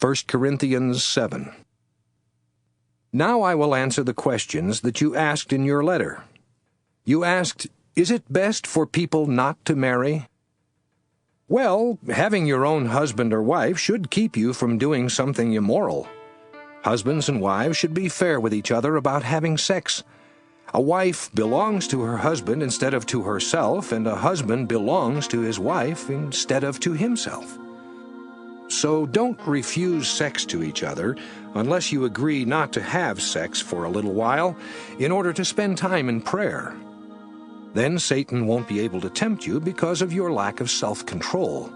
1 Corinthians 7. Now I will answer the questions that you asked in your letter. You asked, is it best for people not to marry? Well, having your own husband or wife should keep you from doing something immoral. Husbands and wives should be fair with each other about having sex. A wife belongs to her husband instead of to herself, and a husband belongs to his wife instead of to himself. So don't refuse sex to each other unless you agree not to have sex for a little while in order to spend time in prayer. Then Satan won't be able to tempt you because of your lack of self-control.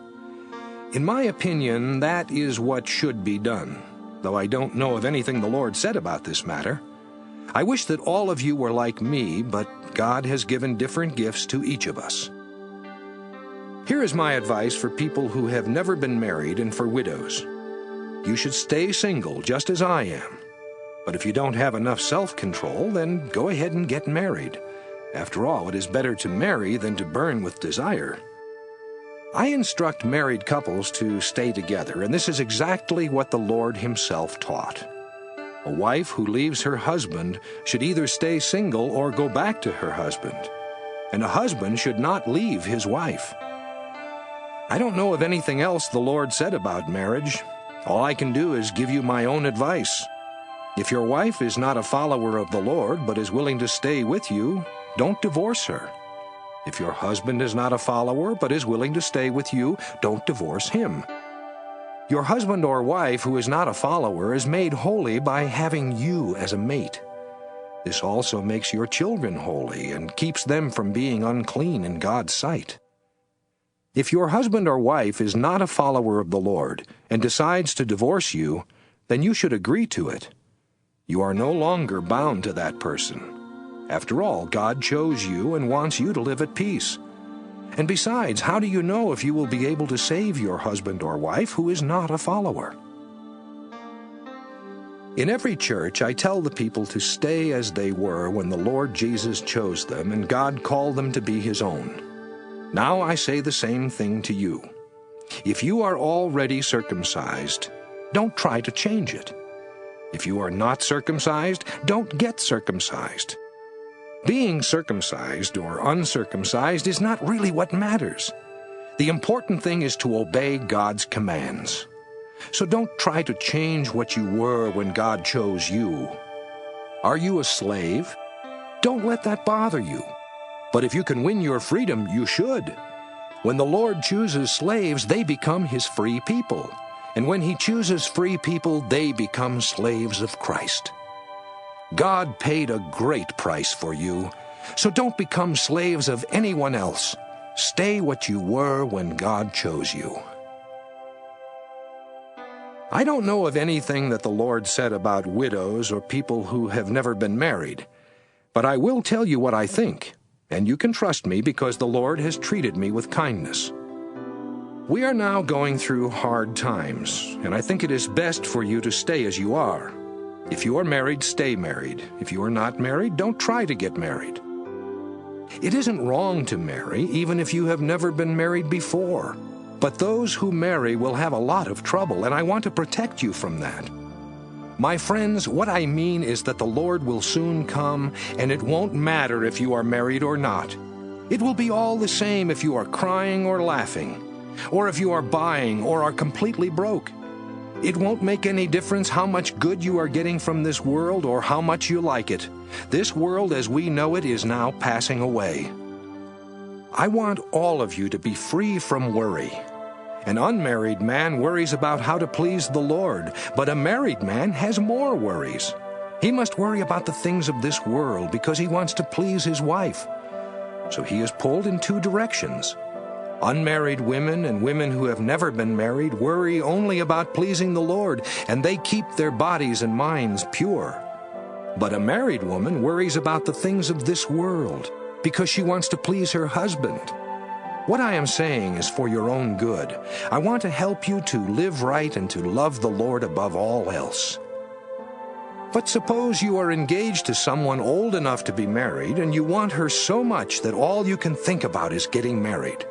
In my opinion, that is what should be done, though I don't know of anything the Lord said about this matter. I wish that all of you were like me, but God has given different gifts to each of us. Here is my advice for people who have never been married and for widows. You should stay single just as I am. But if you don't have enough self-control, then go ahead and get married. After all, it is better to marry than to burn with desire. I instruct married couples to stay together, and this is exactly what the Lord Himself taught. A wife who leaves her husband should either stay single or go back to her husband. And a husband should not leave his wife. I don't know of anything else the Lord said about marriage. All I can do is give you my own advice. If your wife is not a follower of the Lord but is willing to stay with you, don't divorce her. If your husband is not a follower but is willing to stay with you, don't divorce him. Your husband or wife who is not a follower is made holy by having you as a mate. This also makes your children holy and keeps them from being unclean in God's sight. If your husband or wife is not a follower of the Lord and decides to divorce you, then you should agree to it. You are no longer bound to that person. After all, God chose you and wants you to live at peace. And besides, how do you know if you will be able to save your husband or wife who is not a follower? In every church, I tell the people to stay as they were when the Lord Jesus chose them and God called them to be His own. Now I say the same thing to you. If you are already circumcised, don't try to change it. If you are not circumcised, don't get circumcised. Being circumcised or uncircumcised is not really what matters. The important thing is to obey God's commands. So don't try to change what you were when God chose you. Are you a slave? Don't let that bother you. But if you can win your freedom, you should. When the Lord chooses slaves, they become His free people. And when He chooses free people, they become slaves of Christ. God paid a great price for you, so don't become slaves of anyone else. Stay what you were when God chose you. I don't know of anything that the Lord said about widows or people who have never been married, but I will tell you what I think, and you can trust me because the Lord has treated me with kindness. We are now going through hard times, and I think it is best for you to stay as you are. If you are married, stay married. If you are not married, don't try to get married. It isn't wrong to marry, even if you have never been married before. But those who marry will have a lot of trouble, and I want to protect you from that. My friends, what I mean is that the Lord will soon come, and it won't matter if you are married or not. It will be all the same if you are crying or laughing, or if you are buying or are completely broke. It won't make any difference how much good you are getting from this world or how much you like it. This world as we know it is now passing away. I want all of you to be free from worry. An unmarried man worries about how to please the Lord, but a married man has more worries. He must worry about the things of this world because he wants to please his wife. So he is pulled in two directions. Unmarried women and women who have never been married worry only about pleasing the Lord, and they keep their bodies and minds pure. But a married woman worries about the things of this world because she wants to please her husband. What I am saying is for your own good. I want to help you to live right and to love the Lord above all else. But suppose you are engaged to someone old enough to be married and you want her so much that all you can think about is getting married.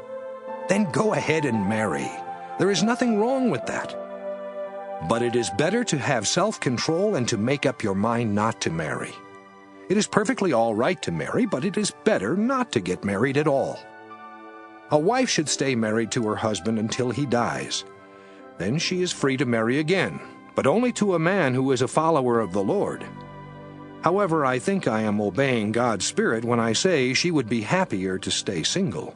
Then go ahead and marry. There is nothing wrong with that. But it is better to have self-control and to make up your mind not to marry. It is perfectly all right to marry, but it is better not to get married at all. A wife should stay married to her husband until he dies. Then she is free to marry again, but only to a man who is a follower of the Lord. However, I think I am obeying God's Spirit when I say she would be happier to stay single.